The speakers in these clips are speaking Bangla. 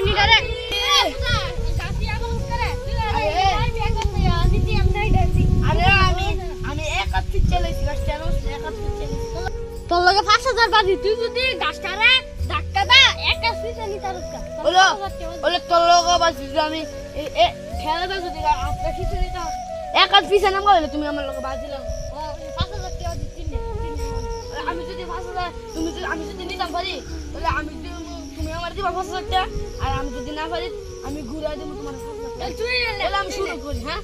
নি ডাইরেক্ট আমি এক হাত ফিট চালাইছি গাছটা এক হাত ফিট চালাইছি তোর লগে 5000 বাজি তুই যদি গাছটারে ধাক্কা দা এক হাত ফিট চালি তারকা ওলে তোর লগে বাজি আমি খেলাটা যদি আপনার ফিট চালি তা এক হাত ফিট নাম কইলে তুমি আমার লগে বাজিলাম 5000 টাকা দিছি আমি যদি 5000 তুমি যদি আমি যদি নিতাম পারি তাহলে আমি তুমি আমার দিবা 5000 টাকা আর আমি যদি না পারি আমি ঘুরে দেব তোমার 5000 টাকা তুই এলে আমি শুরু করি হ্যাঁ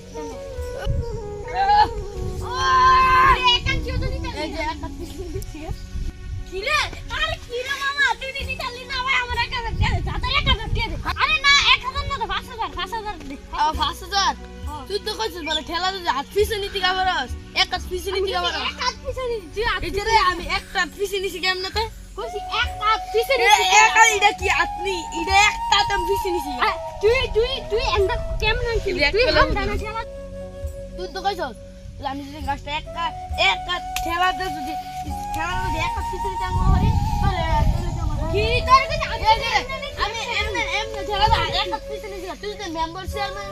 তুই তো কইছিস বলে খেলা যদি হাত পিছে নিতে গাবরস এক হাত পিছে নিতে গাবরস এক হাত পিছে নিতে এটারে আমি একটা পিছে নিছি কেমনেতে কইছি এক হাত পিছে নিছি এক হাত এটা কি আপনি এটা একটা তো পিছে নিছি তুই এন্ড কেমন আছিস তুই হামদানা খেলা তুই তো কইছস আমি যদি গাছটা এক হাত খেলাতে যদি এক হাত পিছে নিতে আমি তাহলে কি তোর কাছে আমি এমনে খেলাটা এক হাত পিছে নিছি তুই তো মেম্বার চেয়ারম্যান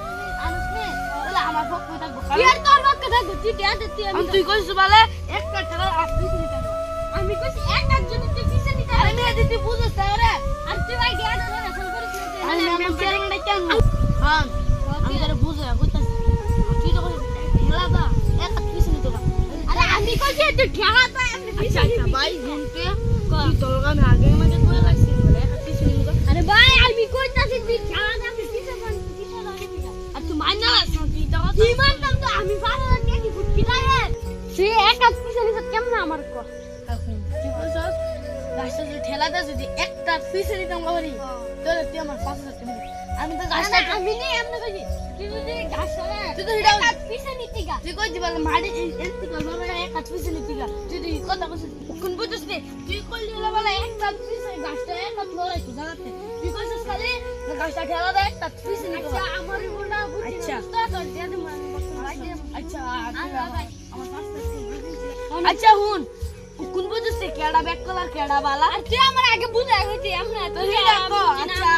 আনস নে তাহলে আমার পক্ষ থাকবো ইয়ার তোর পক্ষ থাকবো তুই দেয়া দিতে আমি তুই কইছিস বলে একটা খেলা হাত পিছে নিতে আমি কইছি এক হাত যদি তুই পিছে নিতে আরে মেয়ে দিতে বুঝছ তাহলে আর তুই ভাই দেয়া ধরে আসল করিস না আমি মেম্বার চেয়ারম্যান কেন হ্যাঁ আমি তোরে বুঝা কইতাছি তুই তো কইছিস খেলাটা এক হাত পিছে নিতে আরে আমি কইছি তুই খেলাটা আমি পিছে নিতে ভাই শুনতে তুই তোর গানে আগে আমাকে কই লাগছিস বলে এক হাত পিছে নিতে আরে ভাই আমি কইতাছি তুই খেলাটা আমি পিছে আর তুই মাইনা তুই তো তুই মানতাম তো আমি 5000 টাকা কি ফুটকি রায় তুই এক হাত পিছে নিতে কেমন আমার কো এখন তুই বলছস গাছটা যদি ঠেলাটা যদি একটা পিছে নিতাম বাবারি তাহলে তুই আমার 5000 টাকা দিবি আমি তো গাছটা আমি নেই এমন কইছি তুই যদি গাছটা তুই তো এটা এক হাত পিছে নিতি গা তুই কই দিবা মাড়ি এন্তি কর বাবা এক হাত পিছে নিতি গা তুই তুই কথা কইছিস কোন বুঝছিস নে তুই কইলি বলে এক হাত পিছে গাছটা এক হাত লড়াই তুই জানাতে তুই কইছিস খালি গাছটা ঠেলাটা এক হাত পিছে নিতি আচ্ছা আমার বড়া বুঝি আচ্ছা তো দিয়ে দে আচ্ছা আমার আচ্ছা হুন কোন বুঝছিস কেডা ব্যাক কলার কেডা বালা আর তুই আমার আগে বুঝাই হইতি আমরা তো আচ্ছা